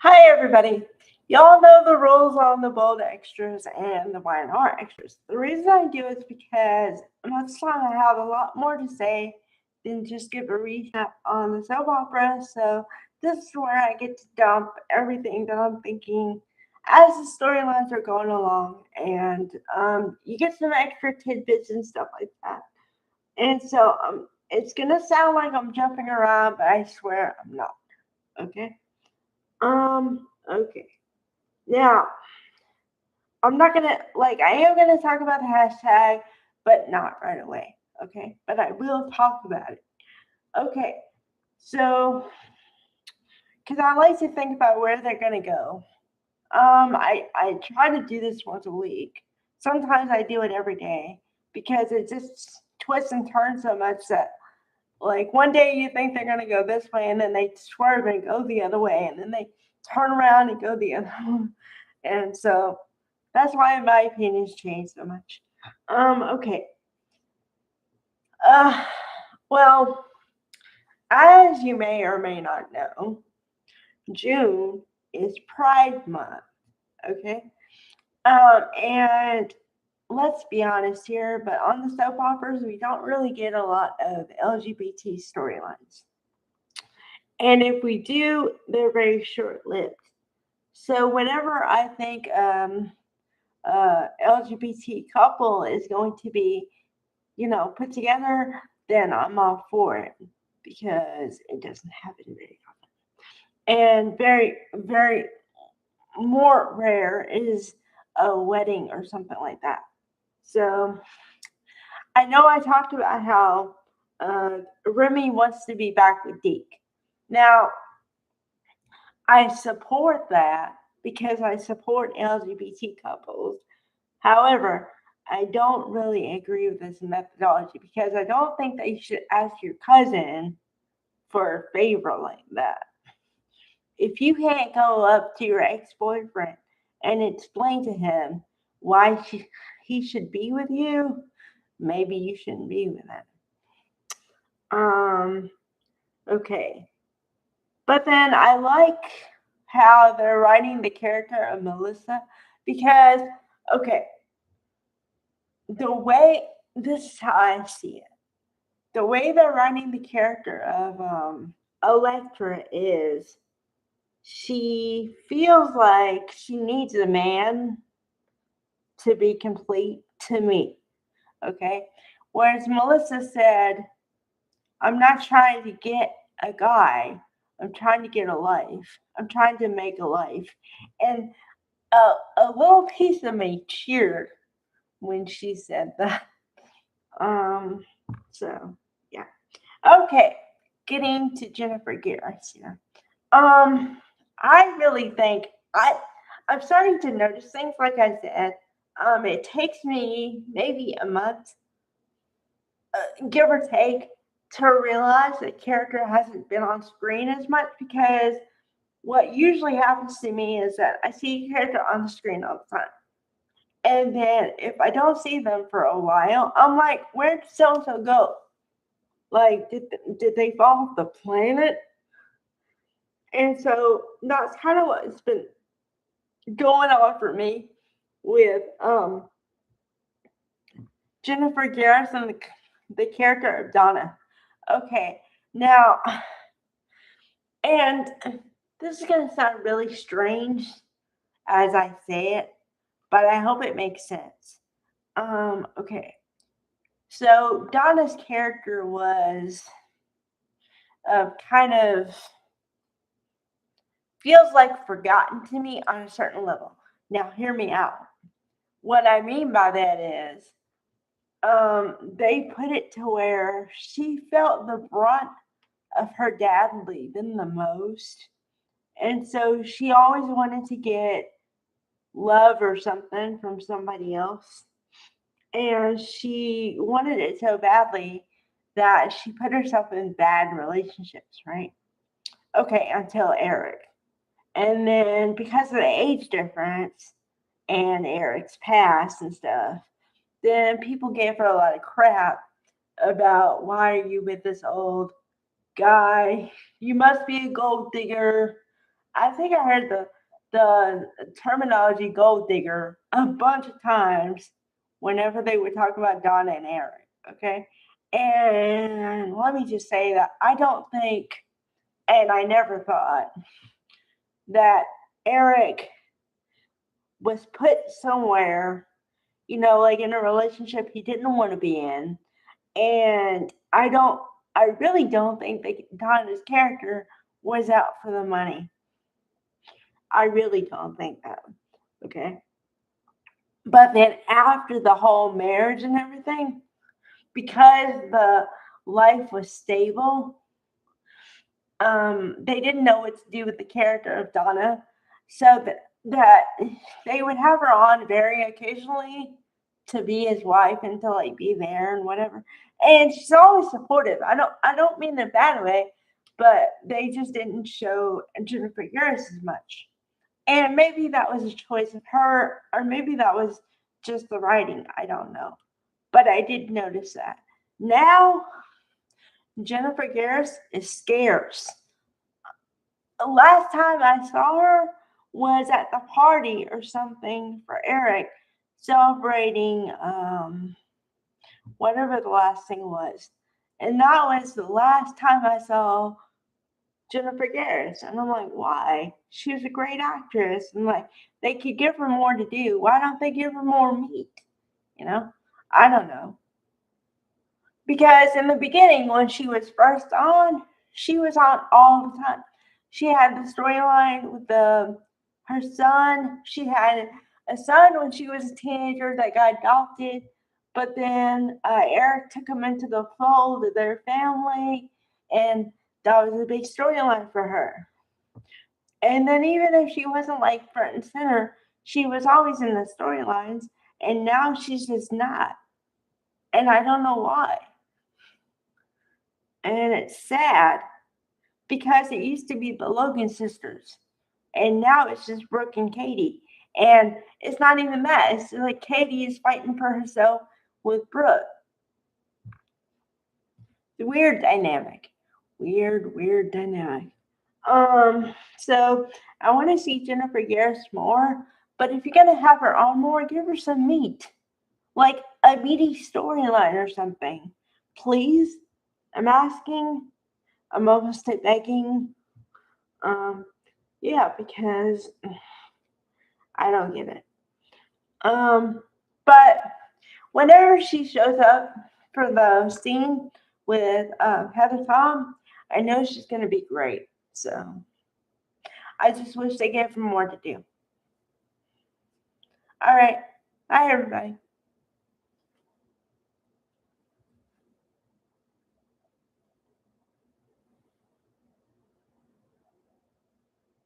Hi, everybody. Y'all know the rules on the bold extras and the Y&R extras. The reason I do is because most of the time I have a lot more to say than just give a recap on the soap opera. So this is where I get to dump everything that I'm thinking as the storylines are going along, and you get some extra tidbits and stuff like that. And so it's gonna sound like I'm jumping around, but I swear I'm not. Okay. Okay. Now, I'm not gonna I am gonna talk about the hashtag, but not right away. Okay. But I will talk about it. Okay. So, because I like to think about where they're gonna go. I try to do this once a week. Sometimes I do it every day because it just twists and turns so much that like one day you think they're gonna go this way and then they swerve and go the other way and then they turn around and go the other way. And so that's why my opinions change so much. Okay. Uh, well, as you may or may not know, June is Pride Month. Okay. And let's be honest here, but on the soap operas, we don't really get a lot of LGBT storylines. And if we do, they're very short lived. So whenever I think LGBT couple is going to be, put together, then I'm all for it because it doesn't happen very often. And very, very more rare is a wedding or something like that. So I know I talked about how Remy wants to be back with Deke. Now, I support that because I support LGBT couples. However, I don't really agree with this methodology because I don't think that you should ask your cousin for a favor like that. If you can't go up to your ex boyfriend and explain to him why he should be with you, maybe you shouldn't be with him. Okay. But then I like how they're writing the character of Melissa because, okay, the way this is how I see it. The way they're writing the character of Electra is she feels like she needs a man to be complete to me. Okay. Whereas Melissa said, I'm not trying to get a guy. I'm trying to get a life. I'm trying to make a life. And a little piece of me cheered when she said that. Um, so yeah. Okay, getting to Jennifer Gareis here. Um, I really think I'm starting to notice things. Like I said, it takes me maybe a month, give or take, to realize that character hasn't been on screen as much because what usually happens to me is that I see a character on the screen all the time. And then if I don't see them for a while, I'm like, where did so and so go? Like, did they fall off the planet? And so that's kind of what's been going on for me with Jennifer Garrison, the character of Donna. Okay, now, and this is going to sound really strange as I say it, but I hope it makes sense. Okay, so Donna's character was kind of feels like forgotten to me on a certain level. Now, hear me out. What I mean by that is, they put it to where she felt the brunt of her dad leaving the most. And so she always wanted to get love or something from somebody else. And she wanted it so badly that she put herself in bad relationships, right? Okay, until Eric. And then because of the age difference and Eric's past and stuff, then people gave her a lot of crap about why are you with this old guy? You must be a gold digger. I think I heard the terminology gold digger a bunch of times whenever they would talk about Donna and Eric. Okay. And let me just say that I don't think, and I never thought, that Eric was put somewhere, like in a relationship he didn't want to be in. And I really don't think that Donna's character was out for the money. I really don't think that. Okay. But then after the whole marriage and everything, because the life was stable, they didn't know what to do with the character of Donna, so that they would have her on very occasionally to be his wife and to like be there and whatever. And she's always supportive. I don't mean in a bad way, but they just didn't show Jennifer Gareis as much. And maybe that was a choice of her, or maybe that was just the writing. I don't know. But I did notice that. Now, Jennifer Gareis is scarce. The last time I saw her was at the party or something for Eric, celebrating whatever the last thing was. And that was the last time I saw Jennifer Gareis. And I'm like, why? She was a great actress. And like, they could give her more to do. Why don't they give her more meat? You know? I don't know. Because in the beginning, when she was first on, she was on all the time. She had the storyline with her son. She had a son when she was a teenager that got adopted, but then Eric took him into the fold of their family, and that was a big storyline for her. And then even if she wasn't like front and center, she was always in the storylines, and now she's just not. And I don't know why. And it's sad because it used to be the Logan sisters, and now it's just Brooke and Katie. And it's not even that. It's like Katie is fighting for herself with Brooke. It's a weird dynamic. Weird dynamic. So I want to see Jennifer Gareis more, but if you're gonna have her on more, give her some meat, like a meaty storyline or something, please. I'm asking. I'm almost begging. Um, yeah, because I don't get it. But whenever she shows up for the scene with Heather Tom, I know she's gonna be great. So I just wish they gave her more to do. All right, bye everybody.